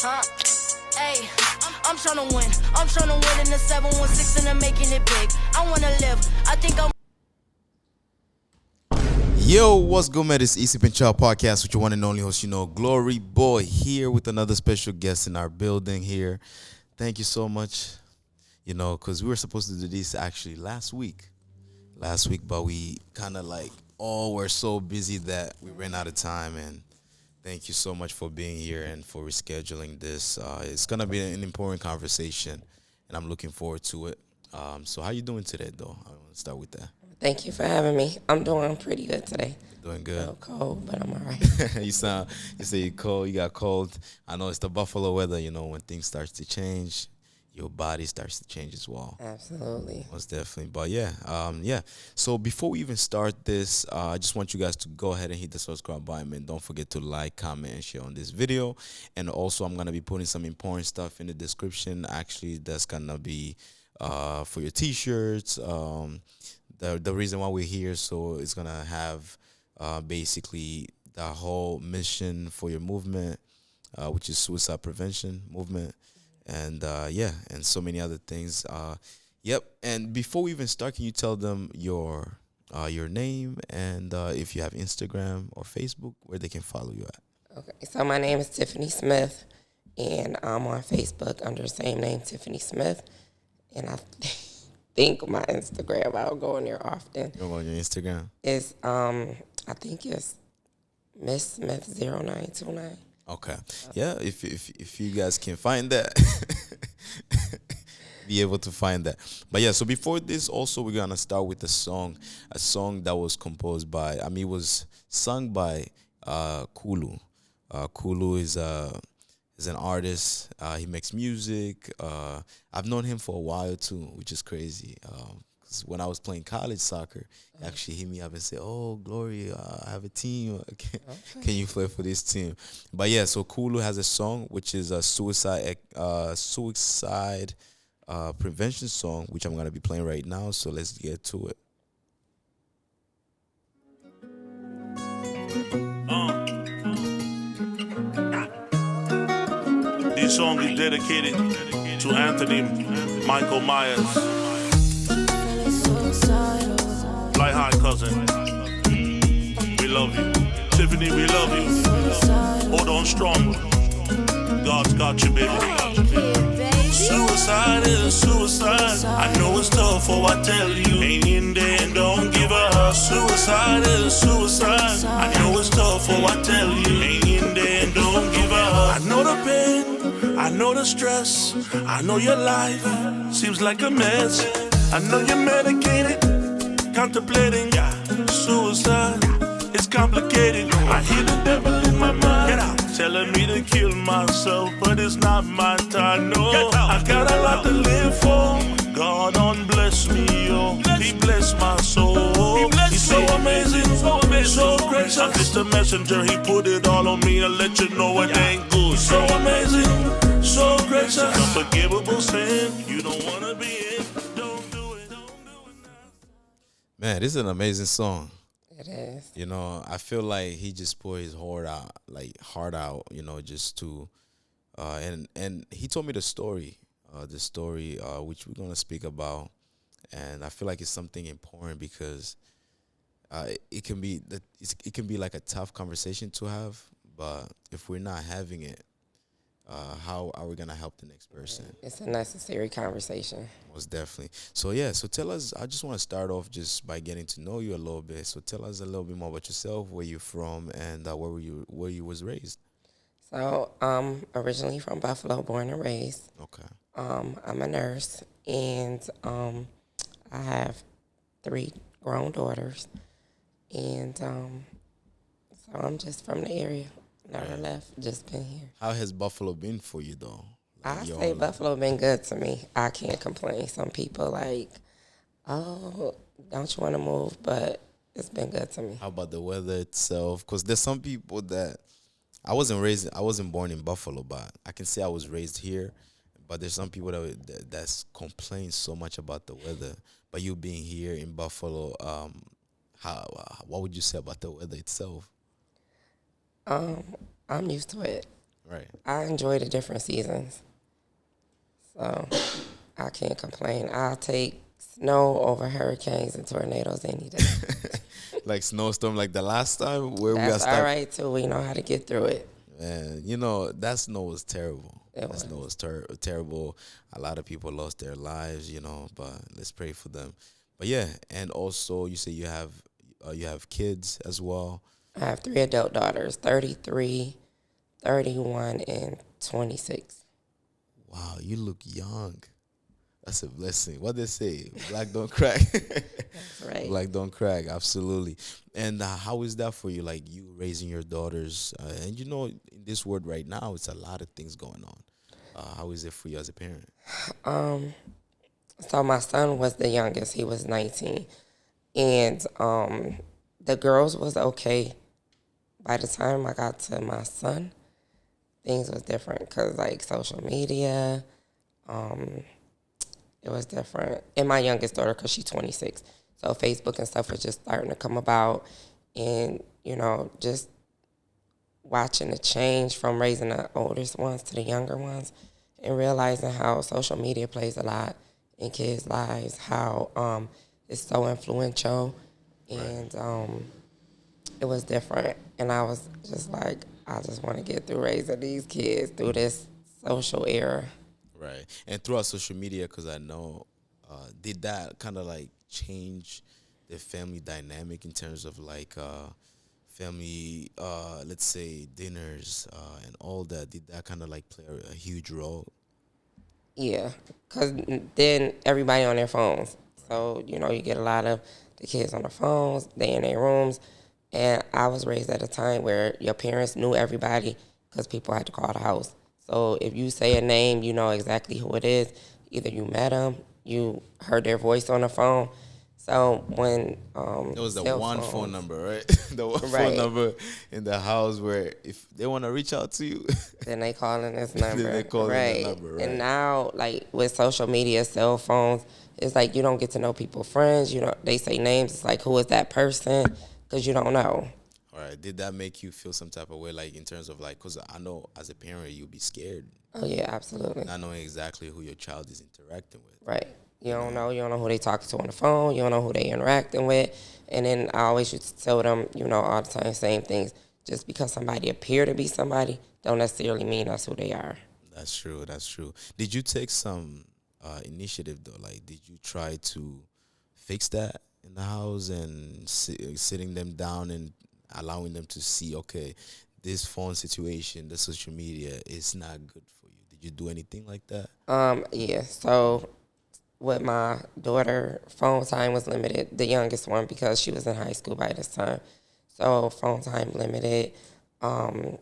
Huh? Hey, I'm tryna win. I'm tryna win in the 716 and I'm making it big. I wanna live. I think I'm. Yo, what's good, man? It's Easy Pinchal Podcast with your one and only host, Glory Boy, here with another special guest in our building here. Thank you so much, because we were supposed to do this actually last week, but we kind of were so busy that we ran out of time. And thank you so much for being here and for rescheduling this. It's going to be an important conversation, and I'm looking forward to it. So how you doing today, though? I want to start with that. Thank you for having me. I'm doing pretty good today. Doing good. A little cold, but I'm all right. You say you're cold, you got cold. I know it's the Buffalo weather, when things starts to change, your body starts to change as well. Absolutely. Most definitely. But yeah. So before we even start this, I just want you guys to go ahead and hit the subscribe button, and don't forget to like, comment, and share on this video. And also, I'm gonna be putting some important stuff in the description. Actually, that's gonna be for your t-shirts. The reason why we're here, so it's gonna have basically the whole mission for your movement, which is suicide prevention movement, and and so many other things. Yep. And before we even start, can you tell them your name and if you have Instagram or Facebook, where they can follow you at? Okay, so my name is Tiffany Smith, and I'm on Facebook under the same name, Tiffany Smith, and I think my Instagram, I don't go in there often. You go on your Instagram? Is I think it's Miss Smith 0929. Okay. Yeah, if you guys can find that, be able to find that. But yeah, so before this, also we're gonna start with a song that was composed by, it was sung by Kulu. Kulu is an artist. He makes music. I've known him for a while too, which is crazy. 'Cause when I was playing college soccer, he actually hit me up and said, "Oh, Glory, I have a team. Can you play for this team?" But yeah, so Kulu has a song which is a suicide prevention song, which I'm gonna be playing right now. So let's get to it. This song is dedicated to Anthony Michael Myers. Fly high, cousin. We love you. Tiffany, we love you. Hold on strong. God's got you, baby. Suicide is suicide. I know it's tough, oh, I tell you. Hang in there and don't give up. Suicide is suicide. I know it's tough, oh, I tell you. Hang in there and don't give up. I know the pain, I know the stress. I know your life seems like a mess. I know you're medicated, contemplating suicide. It's complicated. I hear the devil in my mind telling me to kill myself, but it's not my time. No, I got a lot to live for. God on bless me, oh, He bless my soul. He's so amazing, so gracious. I'm just a messenger. He put it all on me and let you know it ain't good. So amazing, so gracious. Unforgivable sin. You don't wanna be in. Don't do it. Man, this is an amazing song. It is. I feel like he just put his heart out, just to, and he told me the story which we're gonna speak about, and I feel like it's something important because it can be like a tough conversation to have, but if we're not having it, how are we gonna help the next person? It's a necessary conversation. Most definitely. So tell us. I just want to start off just by getting to know you a little bit. So tell us a little bit more about yourself, where you're from, and where you was raised. So originally from Buffalo, born and raised. Okay. I'm a nurse, and I have 3 grown daughters, and so I'm just from the area. Never left, just been here. How has Buffalo been for you, though? I say Buffalo been good to me. I can't complain. Some people oh, don't you want to move? But it's been good to me. How about the weather itself? Because there's some people that I wasn't born in Buffalo, but I can say I was raised here. But there's some people that's complain so much about the weather. But you being here in Buffalo, what would you say about the weather itself? I'm used to it. Right. I enjoy the different seasons, so I can't complain. I'll take snow over hurricanes and tornadoes any day. Like snowstorm, like the last time where we got That's all stuck. right too. We know how to get through it. Man, that snow was terrible. That snow was terrible. A lot of people lost their lives, but let's pray for them. But yeah, and also you say you have kids as well. I have 3 adult daughters, 33, 31, and 26. Wow, you look young. That's a blessing. What they say, black don't crack. That's right. Black don't crack, absolutely. And how is that for you? Like you raising your daughters, and in this world right now, it's a lot of things going on. How is it for you as a parent? So my son was the youngest. He was 19. And the girls was okay. By the time I got to my son, things was different because, like, social media, it was different. And my youngest daughter, because she's 26. So Facebook and stuff was just starting to come about. And, just watching the change from raising the oldest ones to the younger ones and realizing how social media plays a lot in kids' lives, how it's so influential. And it was different. And I was just like, I just want to get through raising these kids through this social era. Right. And throughout social media, because I know, did that kind of like change the family dynamic in terms of like family, let's say dinners and all that? Did that kind of like play a huge role? Yeah, because then everybody on their phones. So, you get a lot of the kids on the phones, they in their rooms. And I was raised at a time where your parents knew everybody because people had to call the house. So if you say a name, you know exactly who it is. Either you met them, you heard their voice on the phone. So when It was the one phone number, right? The one phone Right. number in the house where if they want to reach out to you, then they calling this number. they call right. the number, right? And now, like with social media, cell phones, it's like you don't get to know people's friends. They say names. It's like, who is that person? Because you don't know. All right. Did that make you feel some type of way, like in terms of like, because I know as a parent you'll be scared, Oh yeah, absolutely. not knowing exactly who your child is interacting with. Right. You don't know. You don't know who they talking to on the phone. You don't know who they interacting with. And then I always used to tell them, all the time, same things. Just because somebody appear to be somebody, don't necessarily mean that's who they are. That's true. That's true. Did you take some initiative though? Like, did you try to fix that in the house and sitting them down and allowing them to see, okay, this phone situation, the social media is not good for you? Did you do anything like that? Yeah. So with my daughter, phone time was limited, the youngest one, because she was in high school by this time. So phone time limited. When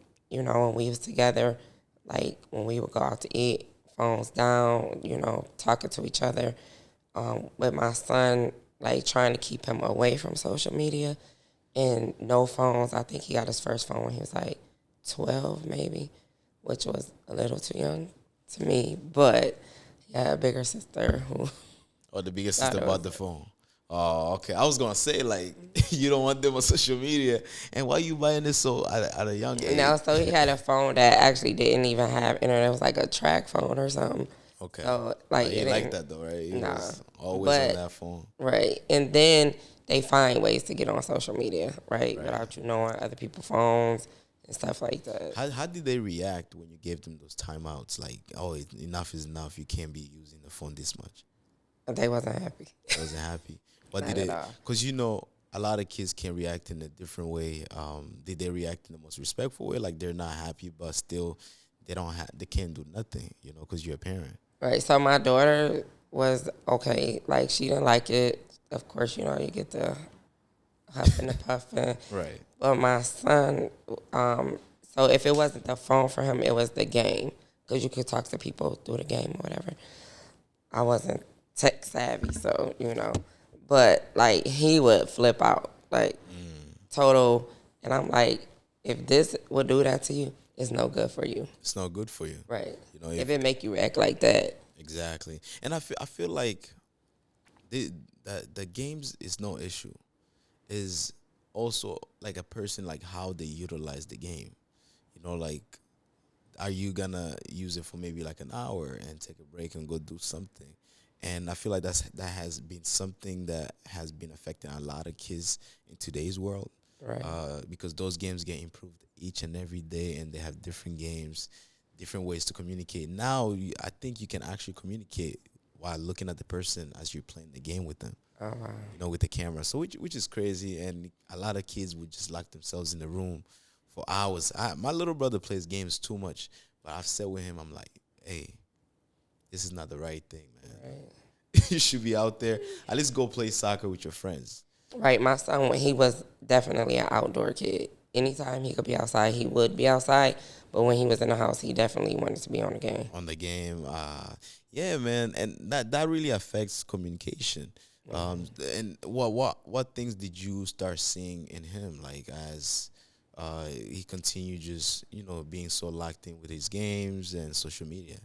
we was together, like when we would go out to eat, phones down, talking to each other. With my son, like trying to keep him away from social media and no phones. I think he got his first phone when he was like 12 maybe, which was a little too young to me. But he had a bigger sister who... Or the biggest sister bought the phone? Oh, okay. I was going to say, like, you don't want them on social media. And why you buying this so at a young age? No, so he had a phone that actually didn't even have internet. It was like a track phone or something. Okay. So, like, He like that, though, right? He Nah. was always on that phone. Right. And then they find ways to get on social media, right? Without you knowing other people's phones and stuff like that. How did they react when you gave them those timeouts? Like, oh, enough is enough. You can't be using the phone this much. They wasn't happy. They wasn't happy. But Not did they? at all. Because a lot of kids can react in a different way. Did they react in the most respectful way? Like they're not happy, but still they can't do nothing. Because you're a parent. Right. So my daughter was okay. Like she didn't like it. Of course, you get the huffing and puffing. Right. But my son, so if it wasn't the phone for him, it was the game. Because you could talk to people through the game or whatever. I wasn't tech savvy, so, But, like, he would flip out. Like, total. And I'm like, if this would do that to you, it's no good for you. It's not good for you. Right. If If it make you act like that. Exactly. And I feel like the games is no issue. Is also like a person, like how they utilize the game. Like are you gonna use it for maybe like an hour and take a break and go do something? And I feel like that has been something that has been affecting a lot of kids in today's world. Right. Because those games get improved each and every day, and they have different games, different ways to communicate. Now, I think you can actually communicate while looking at the person as you're playing the game with them. Oh, wow. With the camera. So which is crazy, and a lot of kids would just lock themselves in the room for hours. My little brother plays games too much, but I've said with him, I'm like, hey, this is not the right thing, man. Right. You should be out there. At least go play soccer with your friends. Right. My son, when he was definitely an outdoor kid. Anytime he could be outside, he would be outside. But when he was in the house, he definitely wanted to be on the game. On the game, yeah, man, and that really affects communication. And what things did you start seeing in him, like as he continued just being so locked in with his games and social media?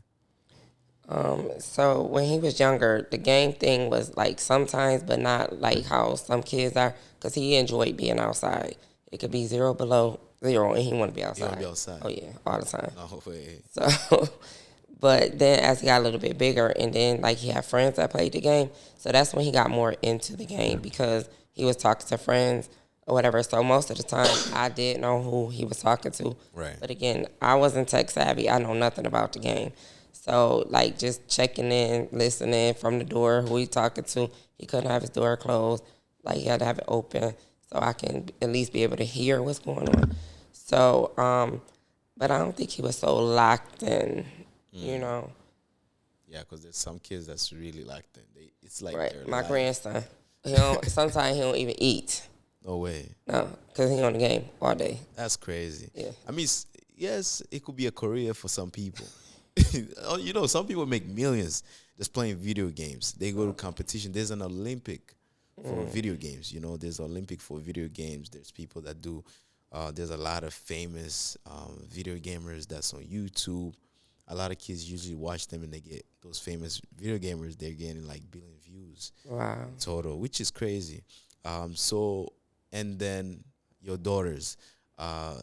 So when he was younger, the game thing was like sometimes, but not like how some kids are, because he enjoyed being outside. It could be 0 below 0, and he want to be outside. He want to be outside. Oh yeah, all the time. No way. So, but then as he got a little bit bigger, and then like he had friends that played the game, so that's when he got more into the game because he was talking to friends or whatever. So most of the time, I did know who he was talking to. Right. But again, I wasn't tech savvy. I know nothing about the game. So, like, just checking in, listening from the door, who he talking to. He couldn't have his door closed. Like, he had to have it open so I can at least be able to hear what's going on. So, but I don't think he was so locked in, Yeah, because there's some kids that's really locked in. It's like Right. their My life. grandson, sometimes he don't even eat. No way. No, because he on the game all day. That's crazy. Yeah. I mean, yes, it could be a career for some people. Some people make millions just playing video games. They go to competition. There's an Olympic for video games. There's Olympic for video games. There's people that do. There's a lot of famous video gamers that's on YouTube. A lot of kids usually watch them, and they get those famous video gamers. They're getting like billion views Wow. total, which is crazy. And then your daughters.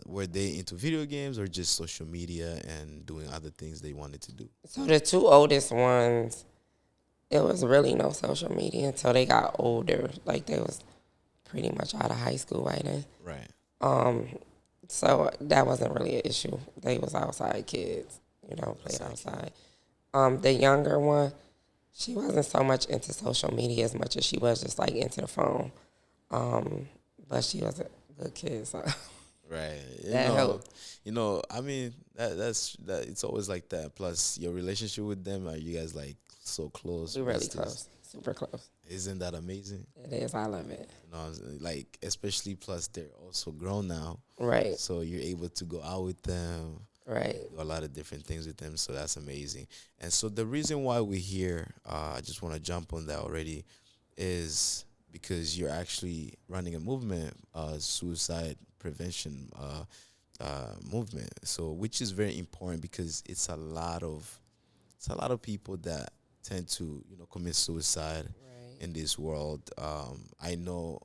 Were they into video games or just social media and doing other things they wanted to do? So the two oldest ones, it was really no social media until they got older. Like they was pretty much out of high school by then. Right. So that wasn't really an issue. They was outside kids, played outside. The younger one, she wasn't so much into social media as much as she was just like into the phone. But she was a good kid, so. Right. That helped. I mean, that's it's always like that. Plus your relationship with them, are you guys like so close? We really What's this? close, super close. Isn't that amazing? It is. I love it. Like especially plus they're also grown now. Right. So you're able to go out with them. Right. Do a lot of different things with them, so that's amazing. And so the reason why we're here, I just want to jump on that already, is because you're actually running a movement, suicide prevention movement. So which is very important because it's a lot of people that tend to commit suicide in this world. I know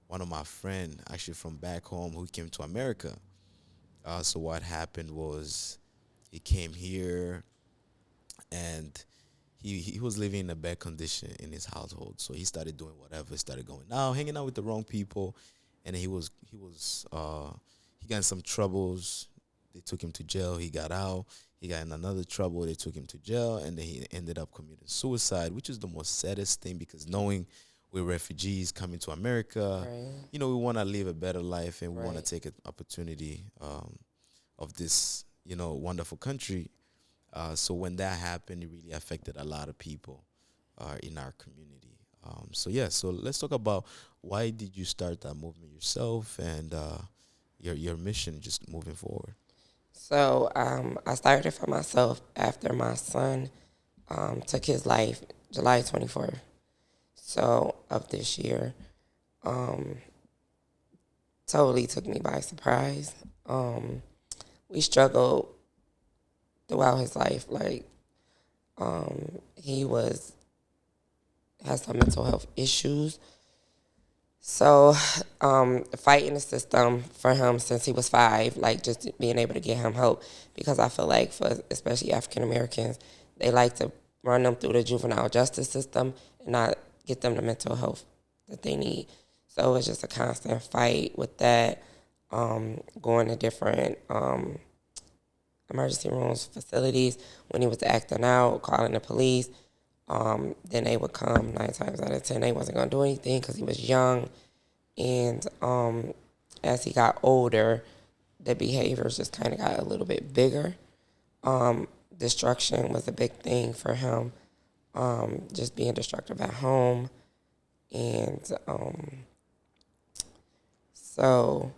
one of my friend actually from back home who came to America. So what happened was he came here and he was living in a bad condition in his household. So he started doing whatever, started going out, hanging out with the wrong people, and he got in some troubles. They took him to jail. He got out. He got in another trouble. They took him to jail, and then he ended up committing suicide, which is the most saddest thing because knowing we're refugees coming to America, Right. we want to live a better life and we want to Right. take an opportunity of this, wonderful country. So when that happened, it really affected a lot of people in our community. So let's talk about why did you start that movement yourself and your mission just moving forward. So I started for myself after my son took his life July 24th. So of this year, totally took me by surprise. We struggled throughout his life. Like he had some mental health issues. So, fighting the system for him since he was 5, like just being able to get him help, because I feel like for especially African Americans, they like to run them through the juvenile justice system and not get them the mental health that they need. So it's just a constant fight with that, going to different emergency rooms, facilities when he was acting out, calling the police. Then they would come 9 times out of 10. They wasn't gonna do anything because he was young, and as he got older, the behaviors just kind of got a little bit bigger. Destruction was a big thing for him, just being destructive at home, and so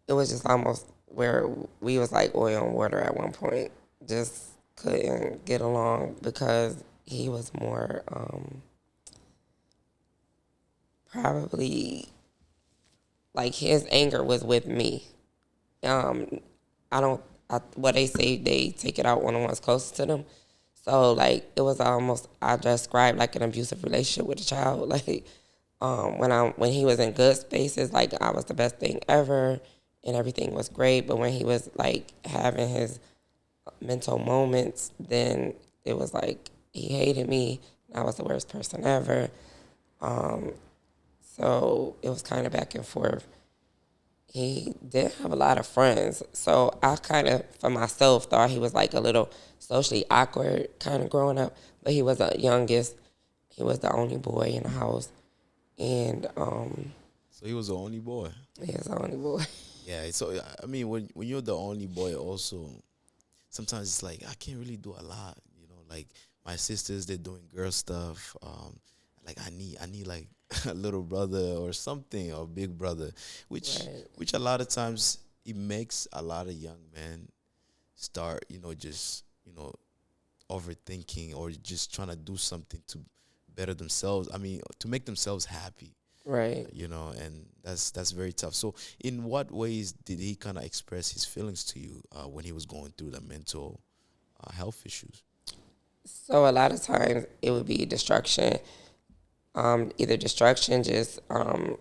it was just almost where we was like oil and water at one point. Just couldn't get along because he was more probably like his anger was with me. I don't. What they say, they take it out on the ones closest to them. So like it was almost I described like an abusive relationship with a child. Like when he was in good spaces, like I was the best thing ever, and everything was great. But when he was like having his mental moments, then it was like he hated me. I was the worst person ever. So it was kind of back and forth. He did have a lot of friends. So I kind of, for myself, thought he was like a little socially awkward kind of growing up. But he was the youngest. He was the only boy in the house. And So he was the only boy. he was the only boy. Yeah. So I mean, when you're the only boy, also sometimes it's like I can't really do a lot. You know, like my sisters, they're doing girl stuff. Like I need like a little brother or something, or big brother, which Right. which a lot of times it makes a lot of young men start, just overthinking or just trying to do something to better themselves. I mean, to make themselves happy. Right. And that's very tough. So, in what ways did he kind of express his feelings to you when he was going through the mental health issues? So a lot of times it would be destruction. Either destruction, just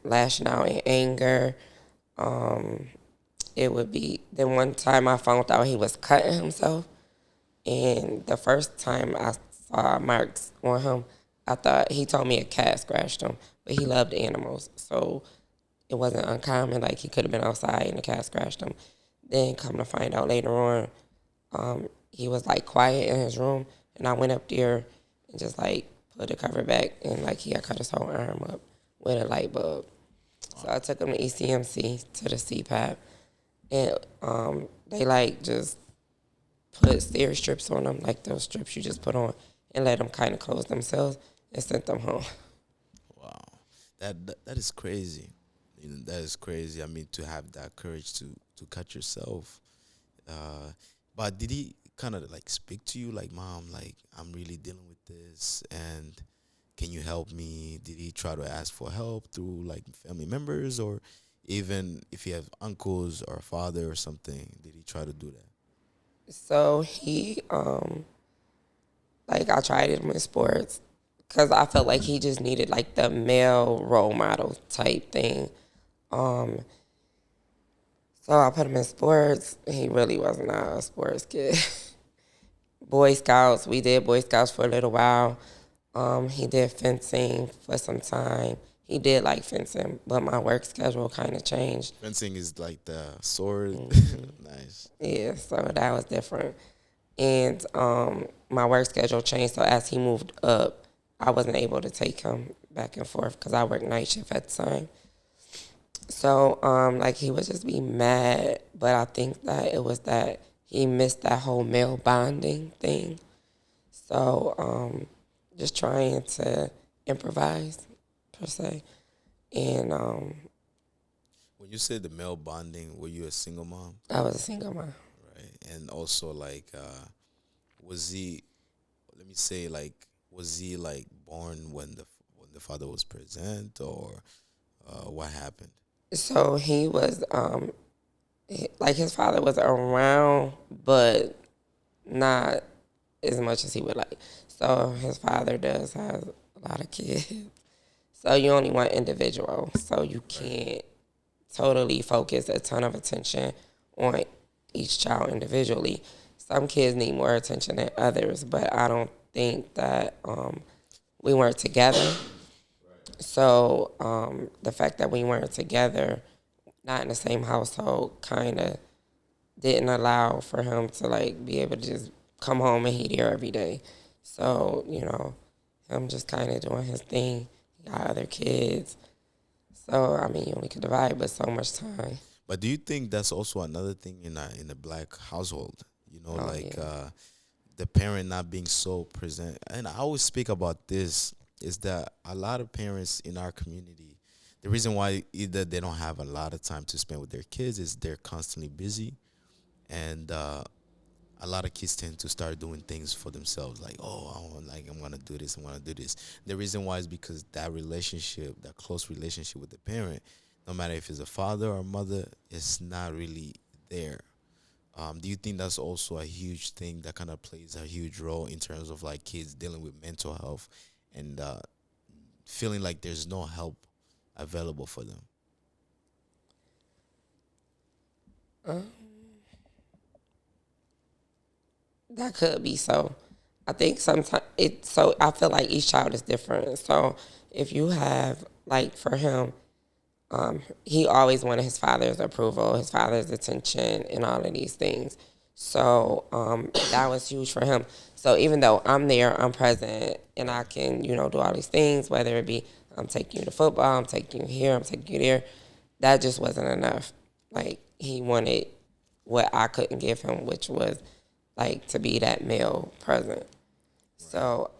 lashing out in anger. It would be, then one time I found out he was cutting himself. And the first time I saw marks on him, I thought he told me a cat scratched him, but he loved animals. So it wasn't uncommon. Like he could have been outside and the cat scratched him. Then come to find out later on, he was like quiet in his room. And I went up there and just like put the cover back, and like he had cut his whole arm up with a light bulb. So I took him to ECMC to the CPAP, and they like just put steer strips on them, like those strips you just put on, and let them kind of close themselves and sent them home. Wow, that is crazy. That is crazy. I mean, to have that courage to cut yourself. But did he kind of like speak to you, like, "Mom, like I'm really dealing with this, and can you help me?" Did he try to ask for help through like family members, or even if you have uncles or a father or something? Did he try to do that? So he, like I tried him in sports because I felt like he just needed like the male role model type thing. Um, so I put him in sports. He really was not a sports kid. Boy Scouts, we did Boy Scouts for a little while. He did fencing for some time. He did like fencing, but my work schedule kind of changed. Fencing is like the sword. Nice. Yeah, so that was different. And my work schedule changed, so as he moved up, I wasn't able to take him back and forth because I worked night shift at the time. So, like, he would just be mad, but I think that it was that he missed that whole male bonding thing. So, just trying to improvise, per se. And When you said the male bonding, were you a single mom? I was a single mom. Right. And also, like, was he? Let me say, like, was he like born when the father was present, or what happened? So he was, like his father was around, but not as much as he would like. So his father does have a lot of kids. So you only want individual. So you can't totally focus a ton of attention on each child individually. Some kids need more attention than others, but I don't think that we weren't together. So the fact that we weren't together, not in the same household, kind of didn't allow for him to like be able to just come home and he there every day. So him just kind of doing his thing. He got other kids. So I mean, you only could divide but so much time. But do you think that's also another thing in a black household? Oh, yeah. The parent not being so present. And I always speak about this is that a lot of parents in our community, the reason why either they don't have a lot of time to spend with their kids is they're constantly busy, and a lot of kids tend to start doing things for themselves, like, oh, I'm gonna do this, I'm gonna do this. The reason why is because that relationship, that close relationship with the parent, no matter if it's a father or mother, is not really there. Do you think that's also a huge thing that kind of plays a huge role in terms of like kids dealing with mental health and feeling like there's no help available for them? That could be so. I think sometimes so I feel like each child is different. So if you have like for him, he always wanted his father's approval, his father's attention, and all of these things. So that was huge for him. So even though I'm there, I'm present, and I can, do all these things, whether it be I'm taking you to football, I'm taking you here, I'm taking you there, that just wasn't enough. Like he wanted what I couldn't give him, which was like to be that male present. So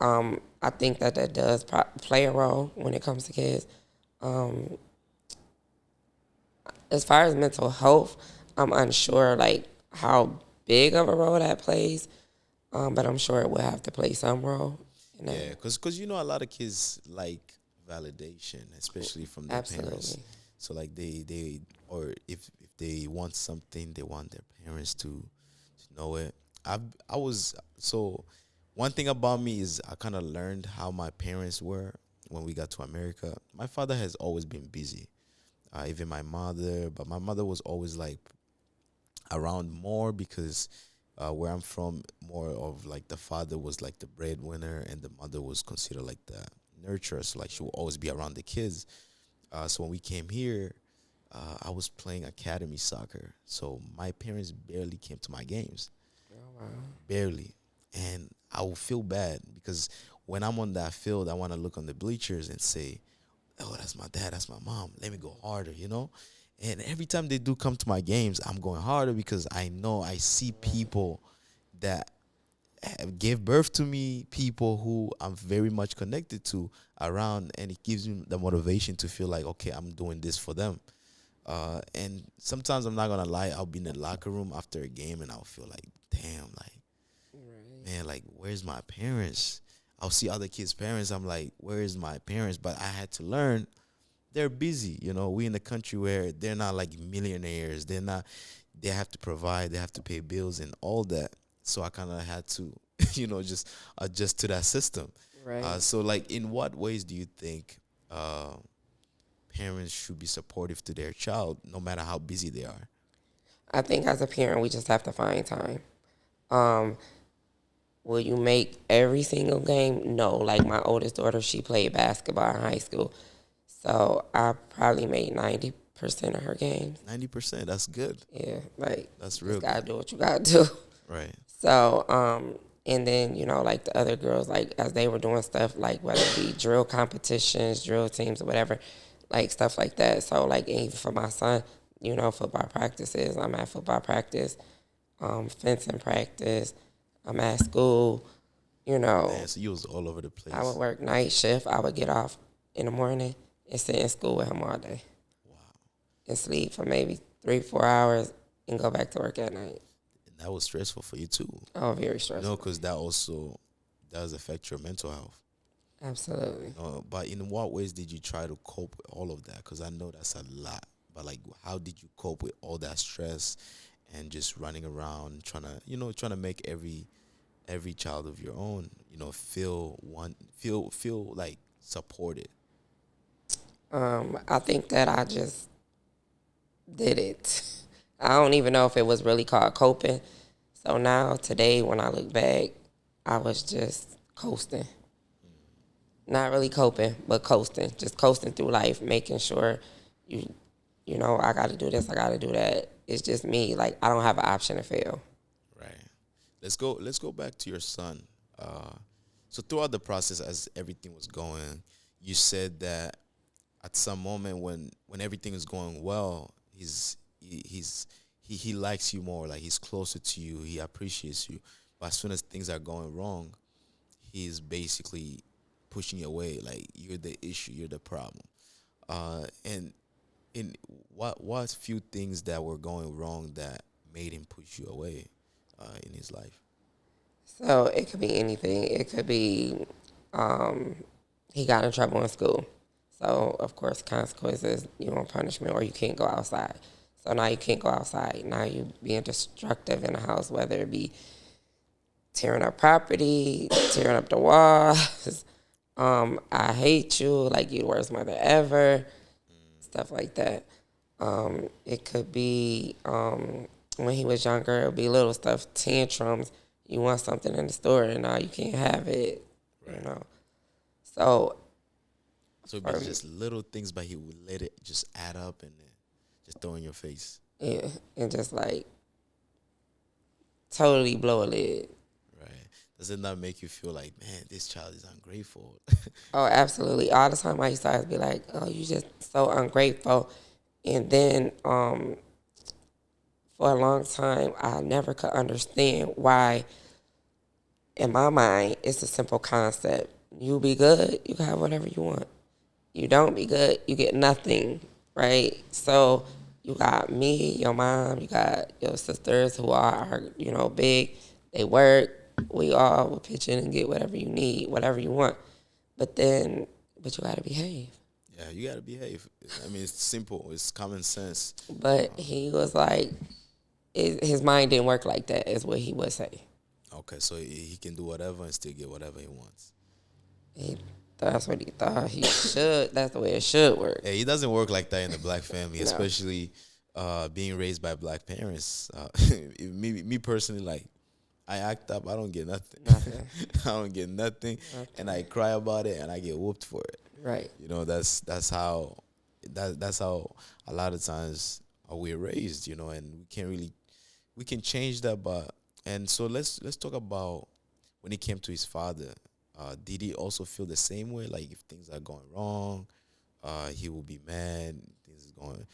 I think that does play a role when it comes to kids. As far as mental health, I'm unsure like how big of a role that plays, but I'm sure it will have to play some role. Yeah, because a lot of kids like validation, especially from their parents. Absolutely. So like they or if they want something, they want their parents to know it. I was so one thing about me is I kind of learned how my parents were when we got to America. My father has always been busy, even my mother, but my mother was always like around more because where I'm from, more of like the father was like the breadwinner and the mother was considered like the nurturer. So like she would always be around the kids. So when we came here, I was playing academy soccer. So my parents barely came to my games, barely, and I will feel bad because when I'm on that field, I want to look on the bleachers and say, oh, that's my dad, that's my mom. Let me go harder. And every time they do come to my games, I'm going harder because I know I see people that gave birth to me, people who I'm very much connected to around, and it gives me the motivation to feel like, okay, I'm doing this for them. And sometimes I'm not gonna lie, I'll be in the locker room after a game and I'll feel like, damn, like, man, like, where's my parents? I'll see other kids' parents. I'm like, where's my parents? But I had to learn they're busy. We in a country where they're not like millionaires. They're not. They have to provide. They have to pay bills and all that. So I kind of had to, just adjust to that system. Right. So like, in what ways do you think parents should be supportive to their child, no matter how busy they are? I think as a parent, we just have to find time. Will you make every single game? No. Like my oldest daughter, she played basketball in high school. So I probably made 90% of her games. 90%. That's good. Yeah, like That's you real just gotta good. do what you gotta do. Right. So, and then like the other girls, like as they were doing stuff, like whether it be drill competitions, drill teams, or whatever, like stuff like that. So, like even for my son, football practices. I'm at football practice, fencing practice. I'm at school. Man, so you was all over the place. I would work night shift. I would get off in the morning and sit in school with him all day. Wow. And sleep for maybe 3-4 hours and go back to work at night. And that was stressful for you too. Oh, very stressful. Because that also does affect your mental health. Absolutely. But in what ways did you try to cope with all of that? Because I know that's a lot. But like, how did you cope with all that stress and just running around trying to make every child of your own, feel like supported? I think that I just did it. I don't even know if it was really called coping. So now, today, when I look back, I was just coasting. Not really coping, but coasting. Just coasting through life, making sure I got to do this, I got to do that. It's just me. Like, I don't have an option to fail. Right. Let's go back to your son. So throughout the process, as everything was going, you said that at some moment when everything is going well, he likes you more, like he's closer to you, he appreciates you. But as soon as things are going wrong, he's basically pushing you away, like you're the issue, you're the problem. And in what few things that were going wrong that made him push you away in his life? So it could be anything. It could be he got in trouble in school. So, of course, consequences, you want punishment, or you can't go outside. So now you can't go outside. Now you being destructive in the house, whether it be tearing up property, tearing up the walls. I hate you, like you the worst mother ever, stuff like that. It could be when he was younger, it would be little stuff, tantrums. You want something in the store, and now you can't have it, you know. So So it's just little things, but he would let it just add up and then just throw in your face. yeah, and just like totally blow a lid. Right. Does it not make you feel like, man, this child is ungrateful? Oh, absolutely. All the time I used to always be like, oh, you just so ungrateful. And then for a long time, I never could understand why, in my mind, it's a simple concept. You be good, you can have whatever you want. You don't be good, you get nothing, right? So you got me, your mom, you got your sisters who are big. They work. We all will pitch in and get whatever you need, whatever you want. But you got to behave. Yeah, you gotta behave. I mean, it's simple. It's common sense. But he was like, his mind didn't work like that, is what he would say. Okay, so he can do whatever and still get whatever he wants. That's what he thought he should. That's the way it should work. Yeah, he doesn't work like that in the black family, No. especially being raised by black parents. Me personally, like, I act up, I don't get nothing. Nothing. I don't get nothing, and I cry about it, and I get whooped for it. Right. That's how a lot of times we're raised, and we can change that. And so let's talk about when he came to his father. Did he also feel the same way? Like if things are going wrong, he will be mad. Things is going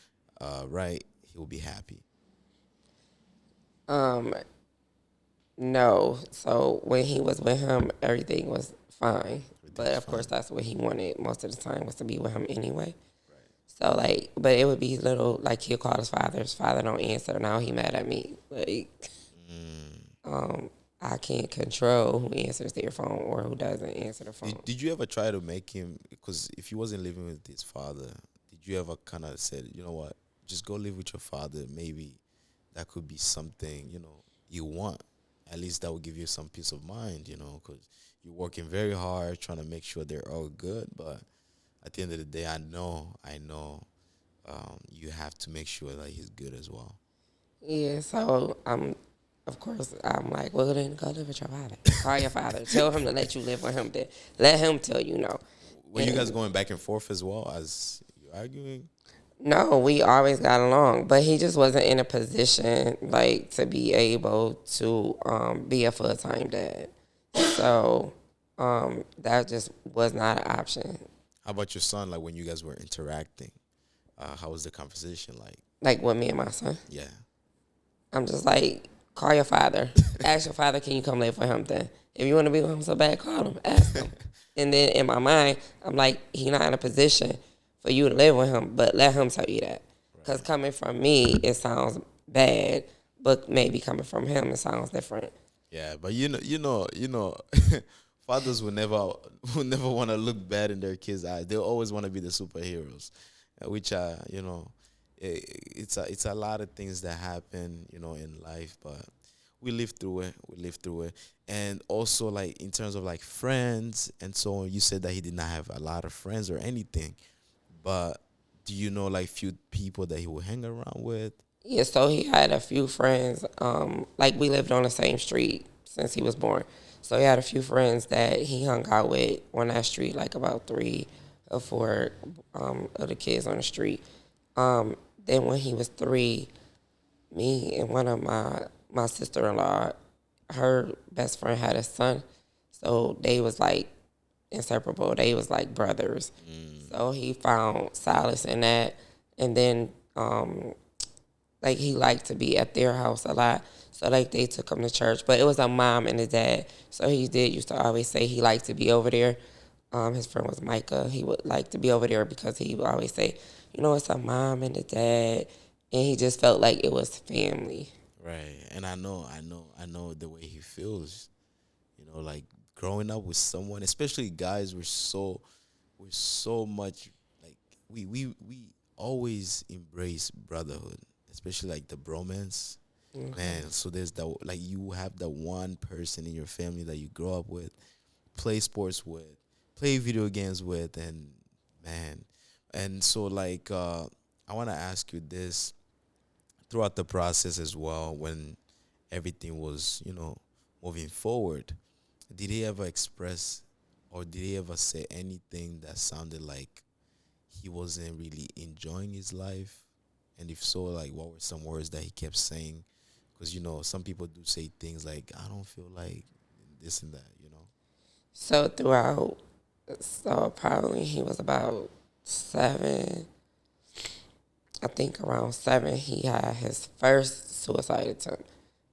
right, he will be happy. No. So when he was with him, everything was fine. But of course, that's what he wanted most of the time, was to be with him anyway. So but it would be little, like he'll call his father. His father don't answer. Now he mad at me. Like, I can't control who answers their phone or who doesn't answer the phone. Did you ever try to make him? Because if he wasn't living with his father, did you ever kind of said, you know what, just go live with your father? Maybe that could be something you want. At least that will give you some peace of mind, because you're working very hard trying to make sure they're all good. But at the end of the day, I know, you have to make sure that he's good as well. Yeah, so of course, I'm like, well, then go live with your father. Call your father. Tell him to let you live with him. Then let him tell you no. Were you guys going back and forth as well as you arguing? No, we always got along, but he just wasn't in a position like to be able to be a full-time dad. So that just was not an option. How about your son? Like when you guys were interacting, how was the conversation like? Like with me and my son, Yeah. I'm just like, call your father. Ask your father, can you come live with him then? If you want to be with him so bad, call him. Ask him. And then in my mind, I'm like, he's not in a position for you to live with him, but let him tell you that. Because coming from me, it sounds bad, but maybe coming from him, it sounds different. Yeah, but fathers will never want to look bad in their kids' eyes. They'll always want to be the superheroes, which are it's a lot of things that happen in life. But we lived through it. We lived through it. And also, like, in terms of like friends and so on, you said that he did not have a lot of friends or anything. But do you know like few people that he would hang around with? Yeah, so he had a few friends. Like we lived on the same street since he was born. So he had a few friends that he hung out with on that street, like about 3 or 4 of the kids on the street. Then when he was 3, me and one of my sister-in-law, her best friend had a son. So they was like inseparable. They was like brothers. So he found solace in that. And then like he liked to be at their house a lot. So like they took him to church. But it was a mom and a dad. So he did used to always say he liked to be over there. His friend was Micah. He would like to be over there because he would always say, you know, it's a mom and a dad. And he just felt like it was family. Right. And I know the way he feels. You know, like growing up with someone, especially guys, we're so much like we always embrace brotherhood, especially like the bromance. Man, so there's that, like, you have that one person in your family that you grow up with, play sports with, play video games with, and man, and so like I want to ask you this throughout the process as well, when everything was, moving forward, did he ever express or did he ever say anything that sounded like he wasn't really enjoying his life? And if so, like, what were some words that he kept saying? Because, some people do say things like, I don't feel like this and that. So probably he was about 7. I think around 7, he had his first suicide attempt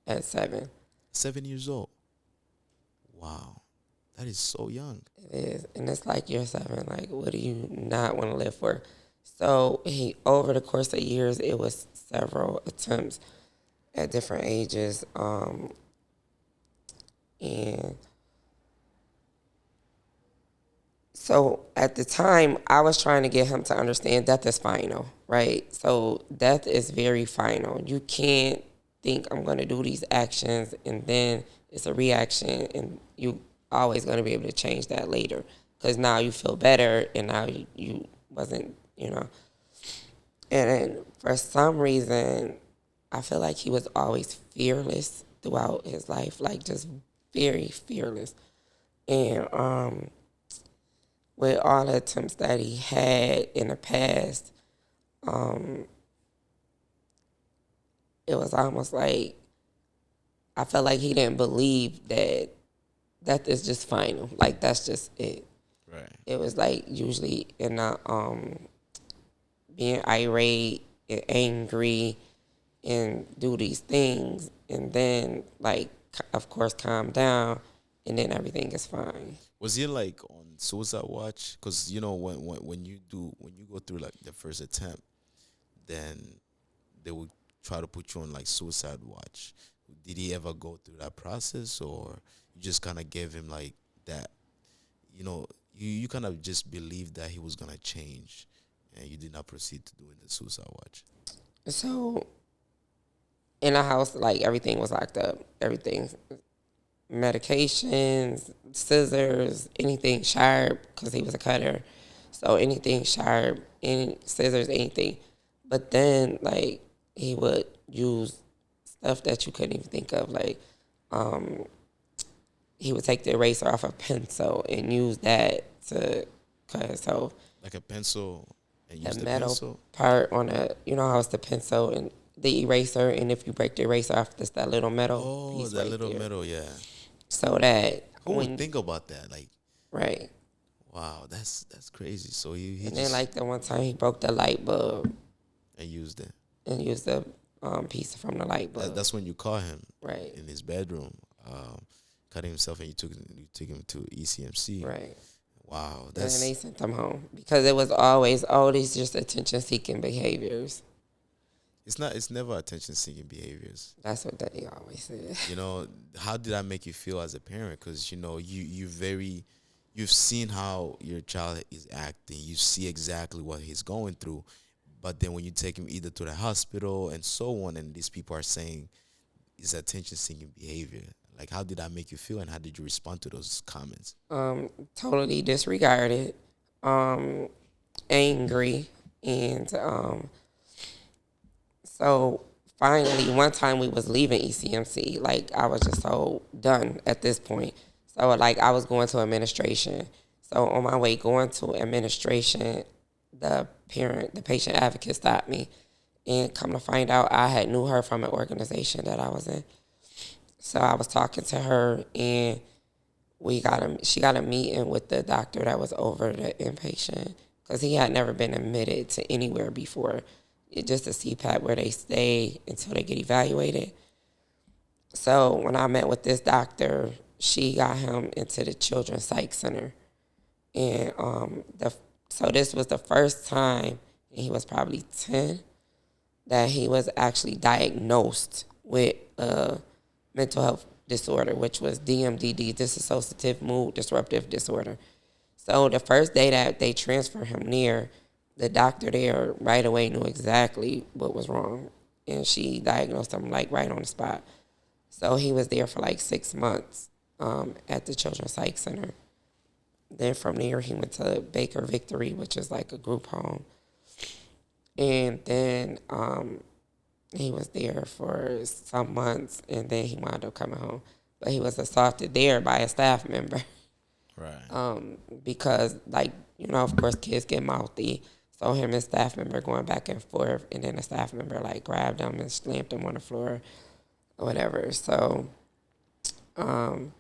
at 7. 7 years old. Wow. That is so young. It is. And it's like you're 7. Like, what do you not want to live for? So over the course of years, it was several attempts at different ages. And so at the time, I was trying to get him to understand death is final, right? So death is very final. You can't think I'm going to do these actions and then it's a reaction and you always going to be able to change that later because now you feel better and now you wasn't, And then for some reason, I feel like he was always fearless throughout his life, like just very fearless. And with all the attempts that he had in the past, it was almost like I felt like he didn't believe that death is just final. Like that's just it. Right. It was like usually in a being irate and angry and do these things and then like of course calm down and then everything is fine. Was he like on suicide watch? Because when you go through like the first attempt, then they would try to put you on like suicide watch. Did he ever go through that process, or you just kind of gave him like that? You kind of just believed that he was gonna change, and you did not proceed to doing the suicide watch. So in the house, like everything was locked up. Everything, medications, scissors, anything sharp, because he was a cutter. So anything sharp, any scissors, anything. But then, like, he would use stuff that you couldn't even think of. Like, he would take the eraser off a pencil and use that to cut his toe. Like a pencil, and use The the metal pencil. part on how it's the pencil and the eraser, and if you break the eraser off, it's that little metal Oh, piece that right little there. metal, yeah. So that Who would think about that? Like, right. wow, that's crazy. So he And just then like the one time he broke the light bulb and used it. and used the piece from the light bulb. That's when you caught him Right. in his bedroom, cutting himself, and you took him to ECMC. Right. Wow, And that's then they sent him home because it was always these just attention seeking behaviors. it's never attention seeking behaviors. That's what they always said. How did that make you feel as a parent? Because you've seen how your child is acting. You see exactly what he's going through. But then when you take him either to the hospital and so on, and these people are saying is attention-seeking behavior? Like, how did that make you feel, and how did you respond to those comments? Totally disregarded, angry, and so finally one time we was leaving ECMC, like I was just so done at this point. So like I was going to administration. So on my way going to administration, the patient advocate stopped me, and come to find out I had knew her from an organization that I was in. So I was talking to her, and she got a meeting with the doctor that was over the inpatient, because he had never been admitted to anywhere before. It's just a CPAP where they stay until they get evaluated. So when I met with this doctor, she got him into the Children's Psych Center. And so this was the first time, and he was probably 10, that he was actually diagnosed with a mental health disorder, which was DMDD, dissociative mood disruptive disorder. So the first day that they transferred him near, the doctor there right away knew exactly what was wrong, and she diagnosed him like right on the spot. So he was there for like 6 months at the Children's Psych Center. Then from there, he went to Baker Victory, which is like a group home. And then he was there for some months, and then he wound up coming home. But he was assaulted there by a staff member. Right. Because, like, you know, of course, kids get mouthy. So him and staff member going back and forth, and then the staff member, like, grabbed him and slammed him on the floor or whatever. So, and